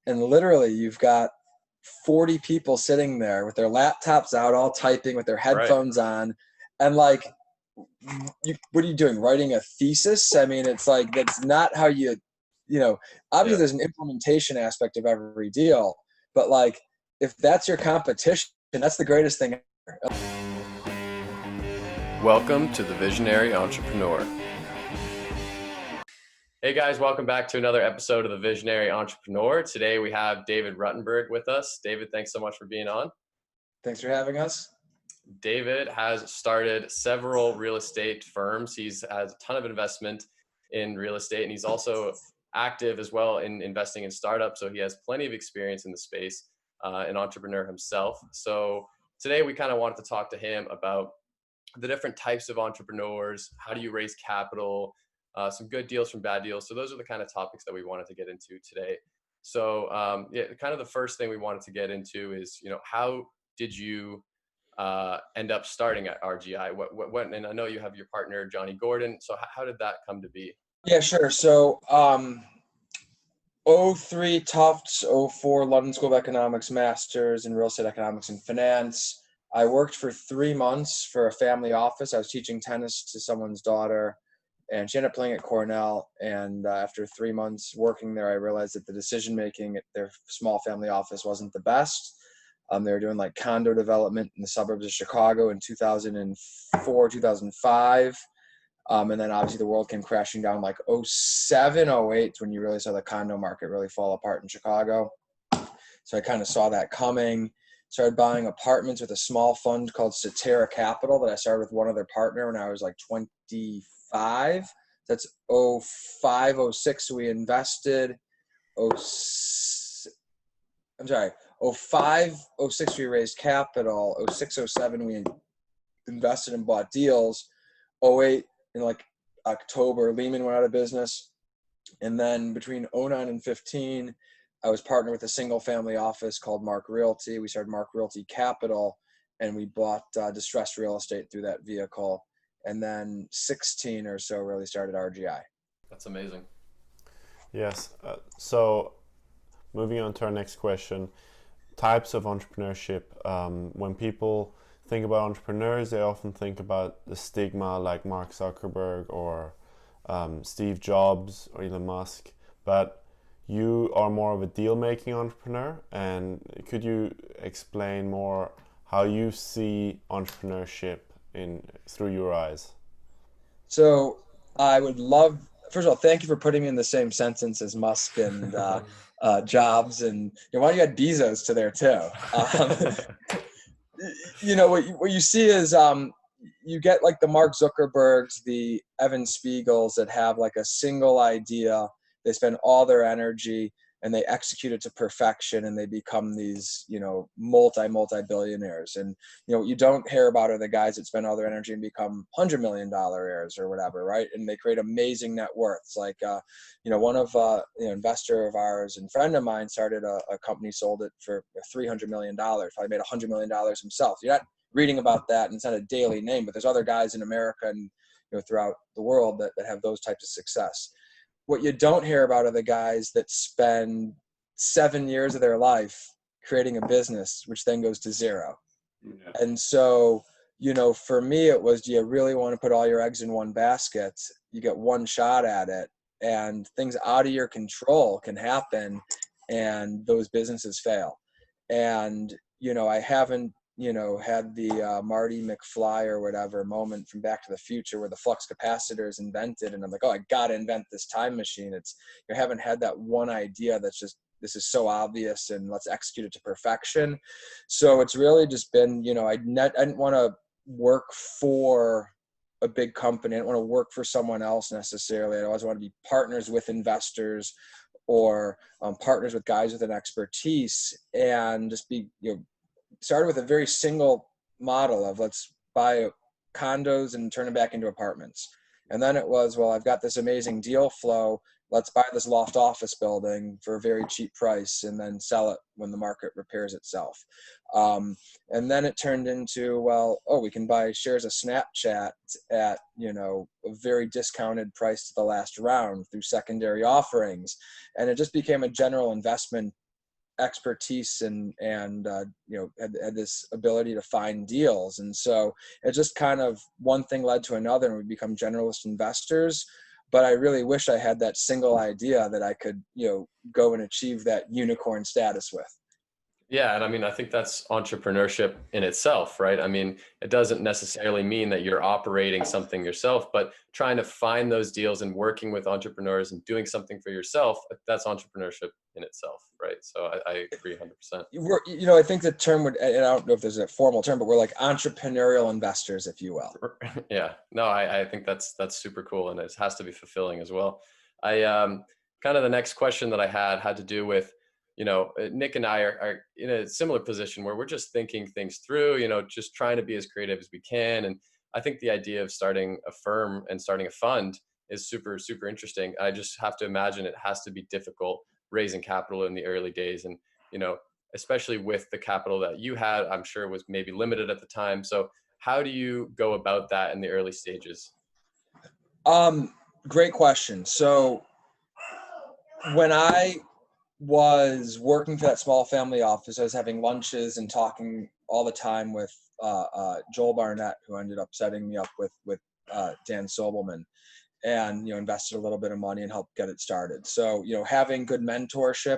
and literally you've got 40 people sitting there with their laptops out, all typing with their Right. headphones on. And like, what are you doing? Writing a thesis? I mean, it's like, that's not how obviously Yeah. there's an implementation aspect of every deal, but like, if that's your competition, that's the greatest thing ever. Welcome to the Visionary Entrepreneur. Hey guys, welcome back to another episode of the Visionary Entrepreneur. Today we have David Ruttenberg with us. David, thanks so much for being on. Thanks for having us. David has started several real estate firms. He has a ton of investment in real estate, and he's also active as well in investing in startups. So he has plenty of experience in the space, an entrepreneur himself. So today we kind of wanted to talk to him about the different types of entrepreneurs. How do you raise capital? Some good deals from bad deals. So those are the kind of topics that we wanted to get into today. So kind of the first thing we wanted to get into is, how did you end up starting at RGI? What, and I know you have your partner, Johnny Gordon. So how did that come to be? Yeah, sure. So, '03 Tufts, '04 London School of Economics, Masters in Real Estate Economics and Finance. I worked for 3 months for a family office. I was teaching tennis to someone's daughter, and she ended up playing at Cornell. And after 3 months working there, I realized that the decision making at their small family office wasn't the best. They were doing like condo development in the suburbs of Chicago in 2004, 2005. And then obviously the world came crashing down like '07, '08 when you really saw the condo market really fall apart in Chicago. So I kind of saw that coming. Started buying apartments with a small fund called Capital that I started with one other partner when I was like 25. That's '05, '06 we invested. '05, '06 we raised capital. '06, '07 we invested and bought deals. '08 in like October, Lehman went out of business. And then between '09 and 15, I was partnered with a single family office called Mark Realty. We started Mark Realty Capital, and we bought distressed real estate through that vehicle. And then 16 or so really started RGI. That's amazing. Yes. So moving on to our next question, types of entrepreneurship. When people think about entrepreneurs, they often think about the stigma like Mark Zuckerberg or Steve Jobs or Elon Musk, but you are more of a deal-making entrepreneur. And could you explain more how you see entrepreneurship through your eyes? So I would love, first of all, thank you for putting me in the same sentence as Musk and Jobs, and why do you add Bezos to there too? What you see is you get like the Mark Zuckerbergs, the Evan Spiegels that have like a single idea. They spend all their energy and they execute it to perfection, and they become these, multi-billionaires. And, what you don't hear about are the guys that spend all their energy and become $100 million heirs or whatever, right? And they create amazing net worths. Like, one of, investor of ours and friend of mine started a company, sold it for $300 million, probably made $100 million himself. You're not reading about that, and it's not a daily name, but there's other guys in America and, throughout the world that have those types of success. What you don't hear about are the guys that spend 7 years of their life creating a business, which then goes to zero. Yeah. And so, for me, it was, do you really want to put all your eggs in one basket? You get one shot at it, and things out of your control can happen, and those businesses fail. And, I haven't, had the Marty McFly or whatever moment from Back to the Future where the flux capacitor is invented, and I'm like, oh, I got to invent this time machine. You haven't had that one idea that's just, this is so obvious and let's execute it to perfection. So it's really just been, I didn't want to work for a big company. I didn't want to work for someone else necessarily. I always want to be partners with investors or partners with guys with an expertise, and just be, started with a very single model of let's buy condos and turn them back into apartments. And then it was, well, I've got this amazing deal flow. Let's buy this loft office building for a very cheap price and then sell it when the market repairs itself. And then it turned into, we can buy shares of Snapchat at, a very discounted price to the last round through secondary offerings. And it just became a general investment expertise and had this ability to find deals. And so it just kind of one thing led to another, and we become generalist investors. But I really wish I had that single idea that I could, go and achieve that unicorn status with. Yeah. And I mean, I think that's entrepreneurship in itself, right? I mean, it doesn't necessarily mean that you're operating something yourself, but trying to find those deals and working with entrepreneurs and doing something for yourself, that's entrepreneurship in itself, right? So I agree 100%. I think the term would, and I don't know if there's a formal term, but we're like entrepreneurial investors, if you will. Yeah, no, I think that's super cool, and it has to be fulfilling as well. I kind of the next question that I had to do with, Nick and I are in a similar position where we're just thinking things through, just trying to be as creative as we can. And I think the idea of starting a firm and starting a fund is super, super interesting. I just have to imagine it has to be difficult raising capital in the early days. And, especially with the capital that you had, I'm sure was maybe limited at the time. So how do you go about that in the early stages? Great question. So when I was working for that small family office, I was having lunches and talking all the time with Joel Barnett, who ended up setting me up with Dan Sobelman, and invested a little bit of money and helped get it started. So having good mentorship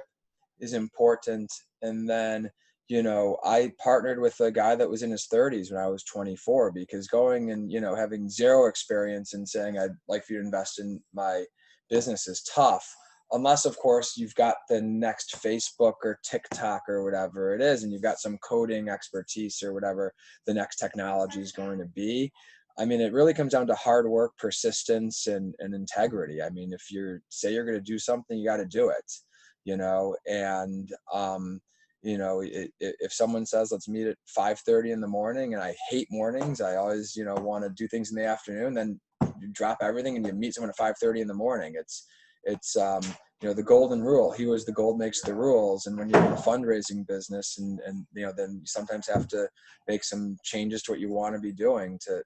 is important. And then I partnered with a guy that was in his 30s when I was 24, because going and having zero experience and saying I'd like for you to invest in my business is tough. Unless, of course, you've got the next Facebook or TikTok or whatever it is, and you've got some coding expertise or whatever the next technology is going to be. I mean, it really comes down to hard work, persistence, and integrity. I mean, if you say you're going to do something, you got to do it, and, if someone says, let's meet at 5:30 in the morning, and I hate mornings, I always, want to do things in the afternoon, then you drop everything and you meet someone at 5:30 in the morning. It's the golden rule. He was the gold makes the rules. And when you're in a fundraising business, and then you sometimes have to make some changes to what you want to be doing to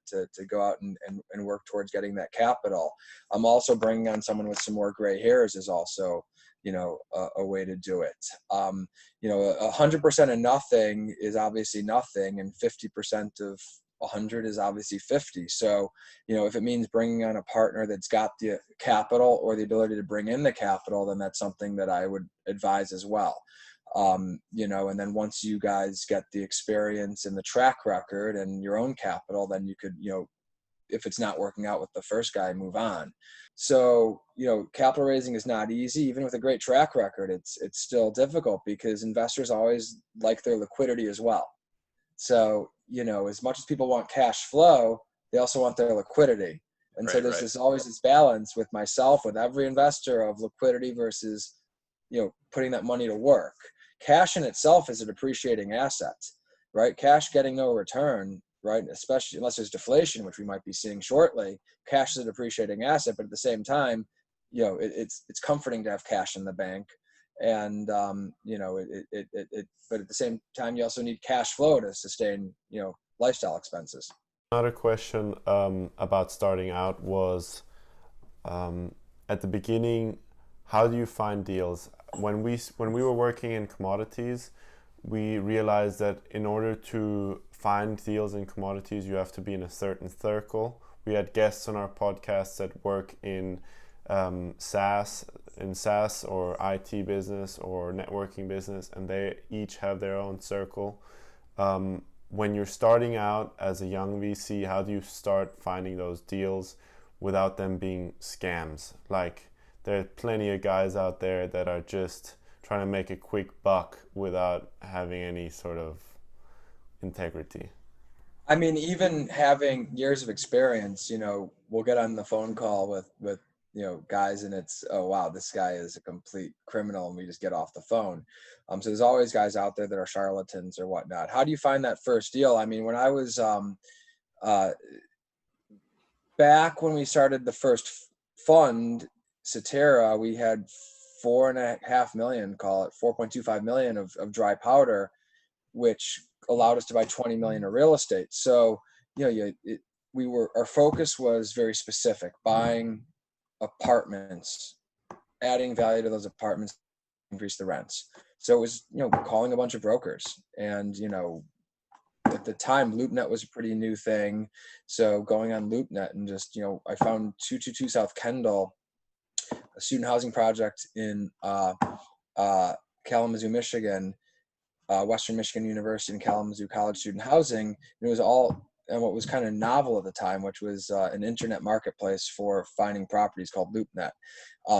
go out and work towards getting that capital. I'm also bringing on someone with some more gray hairs is also a way to do it. 100% of nothing is obviously nothing, and 50% of 100 is obviously 50. So, if it means bringing on a partner that's got the capital or the ability to bring in the capital, then that's something that I would advise as well. And then once you guys get the experience and the track record and your own capital, then you could, if it's not working out with the first guy, move on. So, capital raising is not easy. Even with a great track record, it's still difficult, because investors always like their liquidity as well. So, as much as people want cash flow, they also want their liquidity. And so there's this always this balance with myself, with every investor, of liquidity versus, putting that money to work. Cash in itself is a depreciating asset, right? Cash getting no return, right? Especially unless there's deflation, which we might be seeing shortly. Cash is a depreciating asset, but at the same time, it's comforting to have cash in the bank. And but at the same time, you also need cash flow to sustain lifestyle expenses. Another question about starting out was, at the beginning, how do you find deals? When we were working in commodities, we realized that in order to find deals in commodities, you have to be in a certain circle. We had guests on our podcast that work in SaaS or IT business or networking business, and they each have their own circle. When you're starting out as a young VC, how do you start finding those deals without them being scams? Like, there are plenty of guys out there that are just trying to make a quick buck without having any sort of integrity. I mean, even having years of experience, we'll get on the phone call with guys, and it's, oh wow, this guy is a complete criminal, and we just get off the phone. So there's always guys out there that are charlatans or whatnot. How do you find that first deal? I mean, when I was back when we started the first fund, Cetera, we had $4.5 million, call it $4.25 million of dry powder, which allowed us to buy $20 million of real estate. So, our focus was very specific: buying apartments, adding value to those apartments, increase the rents. So it was, calling a bunch of brokers. And, at the time, LoopNet was a pretty new thing. So going on LoopNet and just, I found 222 South Kendall, a student housing project in Kalamazoo, Michigan, Western Michigan University and Kalamazoo College student housing. And it was all, and what was kind of novel at the time, which was an internet marketplace for finding properties called LoopNet.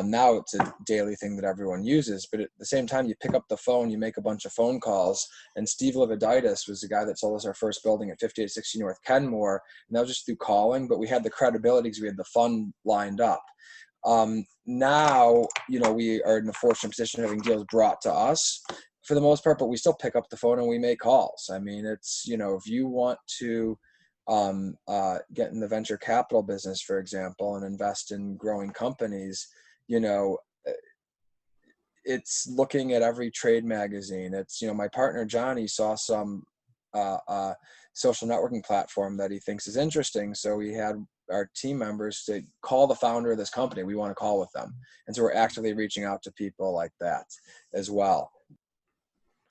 Now it's a daily thing that everyone uses, but at the same time, you pick up the phone, you make a bunch of phone calls, and Steve Leviditis was the guy that sold us our first building at 5860 North Kenmore, and that was just through calling, but we had the credibility because we had the fund lined up. Now, we are in the fortunate position of having deals brought to us for the most part, but we still pick up the phone and we make calls. I mean, it's, if you want to get in the venture capital business, for example, and invest in growing companies, it's looking at every trade magazine. It's, my partner, Johnny, saw some social networking platform that he thinks is interesting. So we had our team members to call the founder of this company. We want to call with them. And so we're actively reaching out to people like that as well.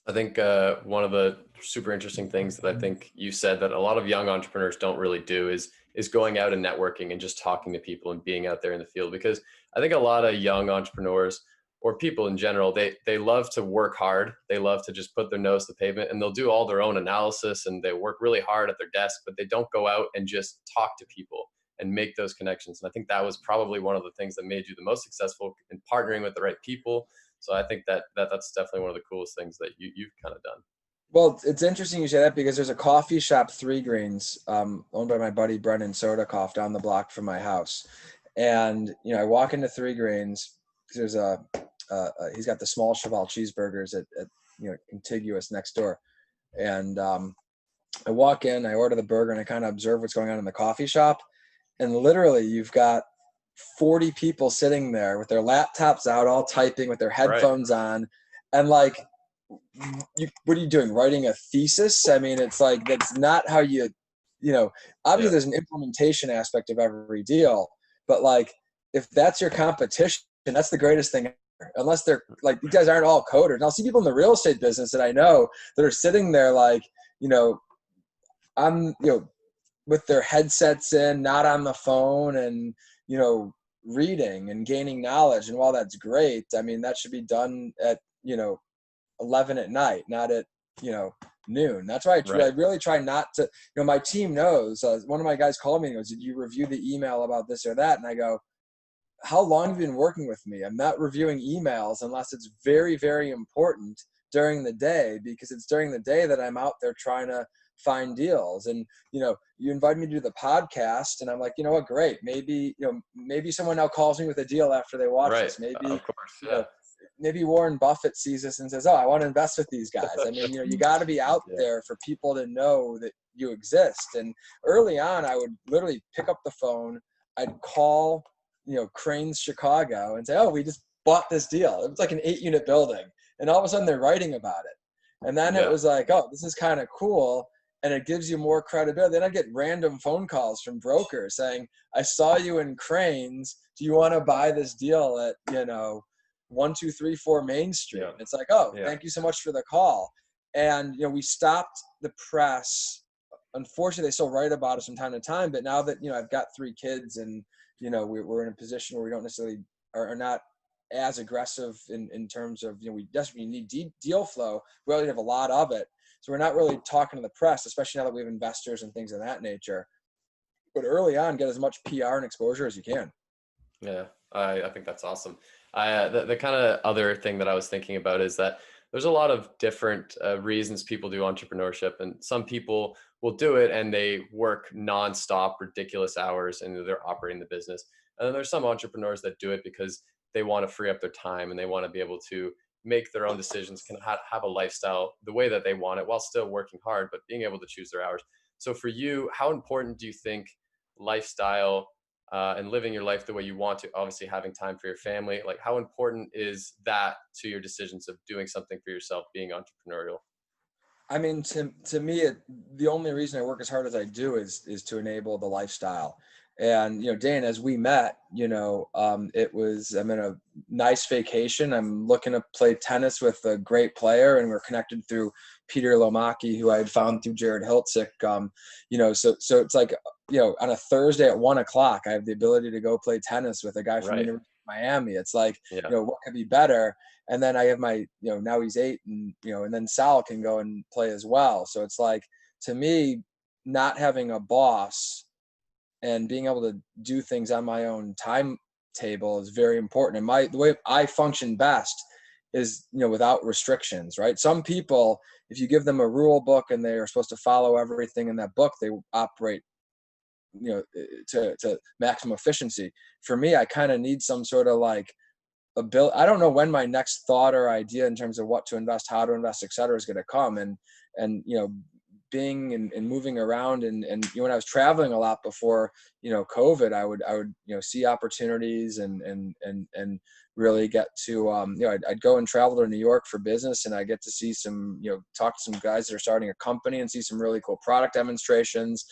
I think one of the super interesting things that I think you said that a lot of young entrepreneurs don't really do is going out and networking and just talking to people and being out there in the field. Because I think a lot of young entrepreneurs or people in general, they love to work hard. They love to just put their nose to the pavement, and they'll do all their own analysis and they work really hard at their desk, but they don't go out and just talk to people and make those connections. And I think that was probably one of the things that made you the most successful in partnering with the right people. So I think that's definitely one of the coolest things that you've kind of done. Well, it's interesting you say that because there's a coffee shop, Three Greens, owned by my buddy Brendan Sodakoff down the block from my house. And, I walk into Three Greens. There's he's got the small cheval cheeseburgers at contiguous next door. And I walk in, I order the burger, and I kind of observe what's going on in the coffee shop. And literally you've got 40 people sitting there with their laptops out, all typing with their headphones on. And like, what are you doing? Writing a thesis? I mean, it's like, that's not how obviously there's an implementation aspect of every deal, but like, if that's your competition, that's the greatest thing ever. Unless they're like, these guys aren't all coders. And I'll see people in the real estate business that I know that are sitting there like, I'm, with their headsets in, not on the phone, and, reading and gaining knowledge. And while that's great, I mean, that should be done at, 11 at night, not at, noon. That's why I really try not to, my team knows. One of my guys called me and goes, "Did you review the email about this or that?" And I go, "How long have you been working with me? I'm not reviewing emails unless it's very, very important during the day, because it's during the day that I'm out there trying to find deals." And, you invited me to do the podcast, and I'm like, you know what, great. Maybe, maybe someone now calls me with a deal after they watch this. Maybe, of course, maybe Warren Buffett sees this and says, "Oh, I want to invest with these guys." I mean, you got to be out there for people to know that you exist. And early on, I would literally pick up the phone. I'd call, Cranes Chicago and say, "Oh, we just bought this deal." It was like an 8-unit building. And all of a sudden they're writing about it. And then it was like, "Oh, this is kind of cool." And it gives you more credibility. Then I get random phone calls from brokers saying, "I saw you in Cranes. Do you want to buy this deal at, 1234 Main Street?" And it's like, "Oh, thank you so much for the call." And, we stopped the press. Unfortunately, they still write about us from time to time. But now that, I've got 3 kids and, we're in a position where we don't necessarily are not as aggressive in terms of, we desperately need deal flow. We already have a lot of it. So we're not really talking to the press, especially now that we have investors and things of that nature. But early on, get as much PR and exposure as you can. Yeah, I think that's awesome. The kind of other thing that I was thinking about is that there's a lot of different reasons people do entrepreneurship, and some people will do it and they work nonstop, ridiculous hours, and they're operating the business. And then there's some entrepreneurs that do it because they want to free up their time and they want to be able to make their own decisions, can have a lifestyle the way that they want it while still working hard, but being able to choose their hours. So for you, how important do you think lifestyle and living your life the way you want to, obviously having time for your family, like how important is that to your decisions of doing something for yourself, being entrepreneurial? I mean, to me, the only reason I work as hard as I do is to enable the lifestyle. And, Dane, as we met, I'm in a nice vacation. I'm looking to play tennis with a great player, and we're connected through Peter Lomacki, who I had found through Jared Hiltzik. So it's like, on a Thursday at 1 o'clock, I have the ability to go play tennis with a guy from Right. University of Miami. It's like, Yeah. what could be better? And then I have my, now he's 8, and then Sal can go and play as well. So it's like, to me, not having a boss and being able to do things on my own timetable is very important. And the way I function best is, without restrictions, right? Some people, if you give them a rule book and they are supposed to follow everything in that book, they operate, to maximum efficiency. For me, I kind of need some sort of like ability. I don't know when my next thought or idea in terms of what to invest, how to invest, et cetera, is going to come. And being and moving around, and when I was traveling a lot before COVID, I would see opportunities and really get to I'd go and travel to New York for business, and I get to see some talk to some guys that are starting a company and see some really cool product demonstrations.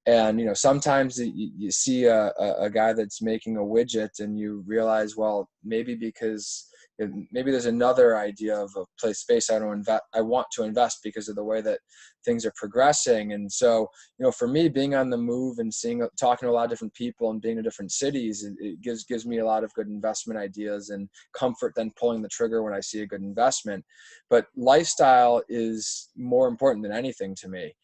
And sometimes you see a guy that's making a widget, and you realize, well, maybe there's another idea of a space I want to invest because of the way that things are progressing. And so, for me, being on the move and talking to a lot of different people and being in different cities, it gives me a lot of good investment ideas and comfort then pulling the trigger when I see a good investment. But lifestyle is more important than anything to me.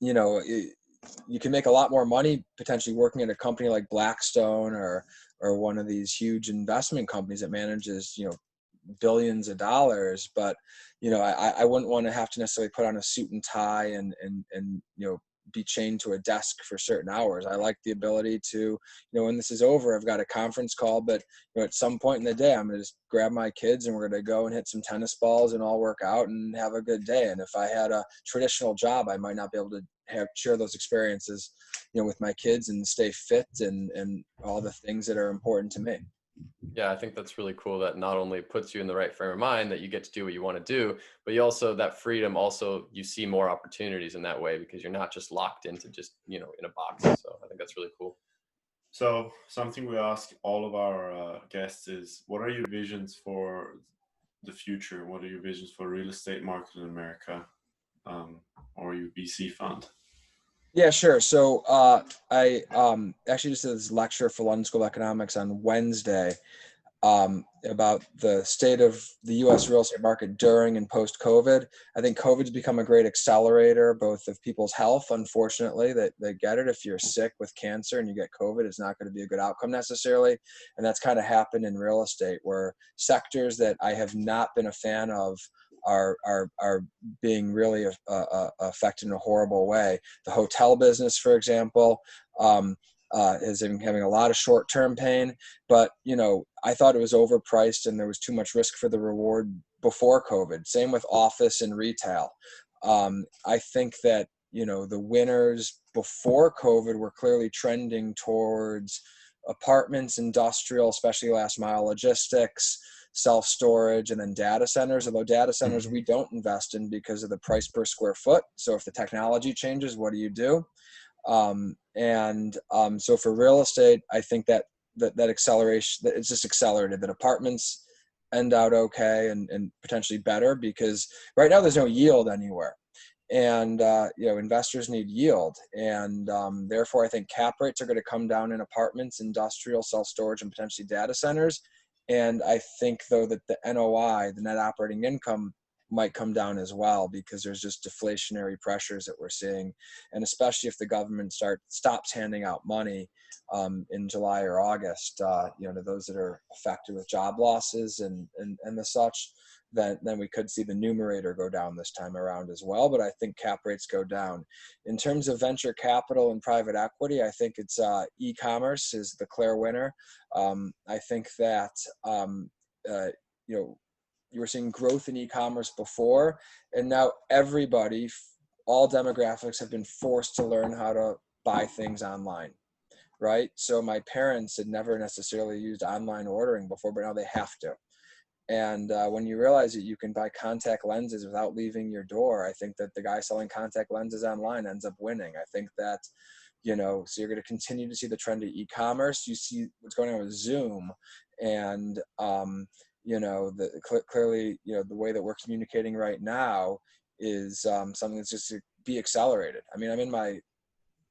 You can make a lot more money potentially working at a company like Blackstone or one of these huge investment companies that manages billions of dollars. But I wouldn't want to have to necessarily put on a suit and tie and be chained to a desk for certain hours. I like the ability to, when this is over, I've got a conference call, but at some point in the day, I'm going to just grab my kids and we're going to go and hit some tennis balls and all work out and have a good day. And if I had a traditional job, I might not be able to share those experiences, with my kids and stay fit and all the things that are important to me. Yeah, I think that's really cool that not only puts you in the right frame of mind that you get to do what you want to do, but you also, that freedom, also you see more opportunities in that way because you're not just locked into just, in a box. So I think that's really cool. So something we ask all of our guests is, what are your visions for the future? What are your visions for real estate market in America, or your VC fund? Yeah, sure. So I actually just did this lecture for London School of Economics on Wednesday about the state of the U.S. real estate market during and post-COVID. I think COVID's become a great accelerator, both of people's health, unfortunately, that they get it. If you're sick with cancer and you get COVID, it's not going to be a good outcome necessarily. And that's kind of happened in real estate, where sectors that I have not been a fan of are being really affected in a horrible way. The hotel business, for example, is having a lot of short-term pain, but I thought it was overpriced and there was too much risk for the reward before COVID. Same with office and retail. I think that the winners before COVID were clearly trending towards apartments, industrial, especially last mile logistics, self-storage, and then data centers. Although data centers we don't invest in because of the price per square foot. So if the technology changes, what do you do? So for real estate, I think that acceleration, that it's just accelerated, that apartments end out okay and potentially better, because right now there's no yield anywhere. And investors need yield, and therefore I think cap rates are going to come down in apartments, industrial, self-storage, and potentially data centers. And I think, though, that the NOI, the net operating income, might come down as well, because there's just deflationary pressures that we're seeing. And especially if the government stops handing out money in July or August, to those that are affected with job losses and the such, then we could see the numerator go down this time around as well. But I think cap rates go down. In terms of venture capital and private equity, I think it's e-commerce is the clear winner. I think that you were seeing growth in e-commerce before, and now everybody, all demographics, have been forced to learn how to buy things online, right? So my parents had never necessarily used online ordering before, but now they have to. And when you realize that you can buy contact lenses without leaving your door, I think that the guy selling contact lenses online ends up winning. I think that So you're going to continue to see the trend of e-commerce. You see what's going on with Zoom, and clearly, the way that we're communicating right now is something that's just to be accelerated. I mean, I'm in my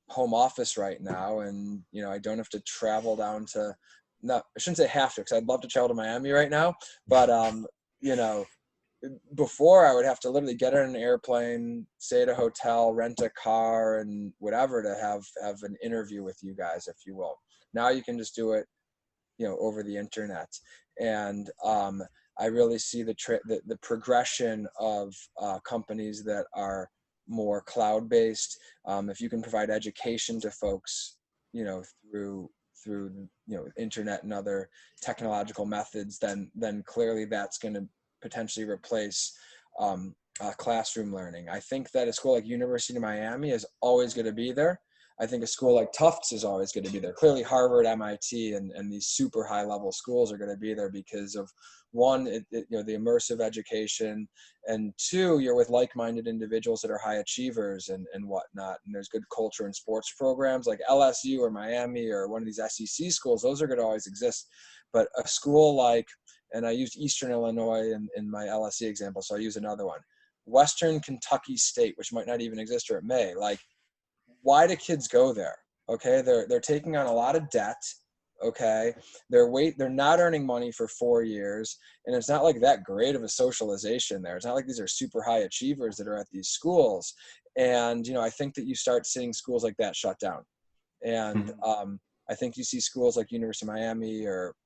home office right now, and I don't have to travel down to, no, I shouldn't say have to, because I'd love to travel to Miami right now, but before I would have to literally get on an airplane, stay at a hotel, rent a car, and whatever to have an interview with you guys, if you will. Now you can just do it, over the internet. And I really see the progression of companies that are more cloud-based. If you can provide education to folks, through internet and other technological methods, then clearly that's going to potentially replace classroom learning. I think that a school like University of Miami is always going to be there. I think a school like Tufts is always going to be there. Clearly Harvard, MIT, and these super high level schools are going to be there because of, one, the immersive education, and two, you're with like-minded individuals that are high achievers and whatnot. And there's good culture and sports programs like LSU or Miami or one of these SEC schools. Those are going to always exist. But a school like, and I used Eastern Illinois in my LSE example, so I use another one, Western Kentucky State, which might not even exist, or it may. Like, why do kids go there? Okay, they're taking on a lot of debt. Okay, they're not earning money for 4 years, and it's not like that great of a socialization there. It's not like these are super high achievers that are at these schools. And I think that you start seeing schools like that shut down. And I think you see schools like University of Miami, or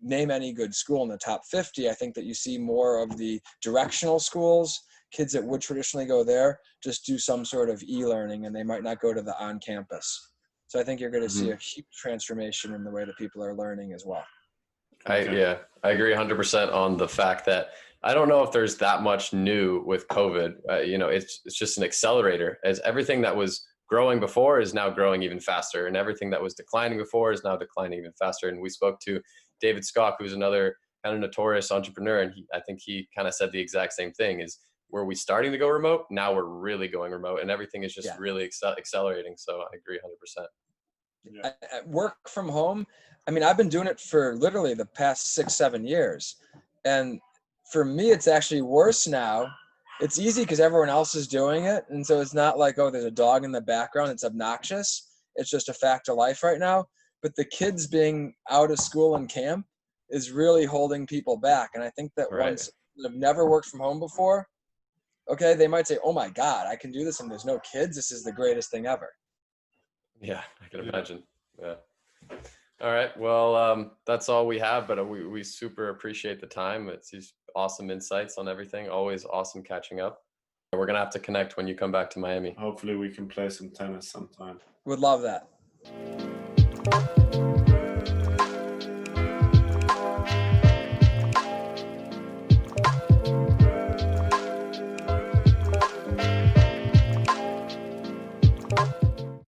name any good school in the top 50. I think that you see more of the directional schools. Kids that would traditionally go there just do some sort of e-learning, and they might not go to the on-campus. So I think you're going to see a huge transformation in the way that people are learning as well. I agree 100% on the fact that I don't know if there's that much new with COVID. It's just an accelerator, as everything that was growing before is now growing even faster, and everything that was declining before is now declining even faster. And we spoke to David Scott, who's another kind of notorious entrepreneur, and I think he kind of said the exact same thing: is, were we starting to go remote? Now we're really going remote, and everything is just really accelerating. So I agree 100%. Yeah. At work from home, I mean, I've been doing it for literally the past 6-7 years. And for me, it's actually worse now. It's easy because everyone else is doing it. And so it's not like, oh, there's a dog in the background. It's obnoxious. It's just a fact of life right now. But the kids being out of school and camp is really holding people back. And I think that ones that have never worked from home before, okay, they might say, oh my God, I can do this and there's no kids. This is the greatest thing ever. Yeah, I can imagine. Yeah. All right. Well, that's all we have, but we super appreciate the time. It's these awesome insights on everything. Always awesome catching up. We're going to have to connect when you come back to Miami. Hopefully we can play some tennis sometime. Would love that.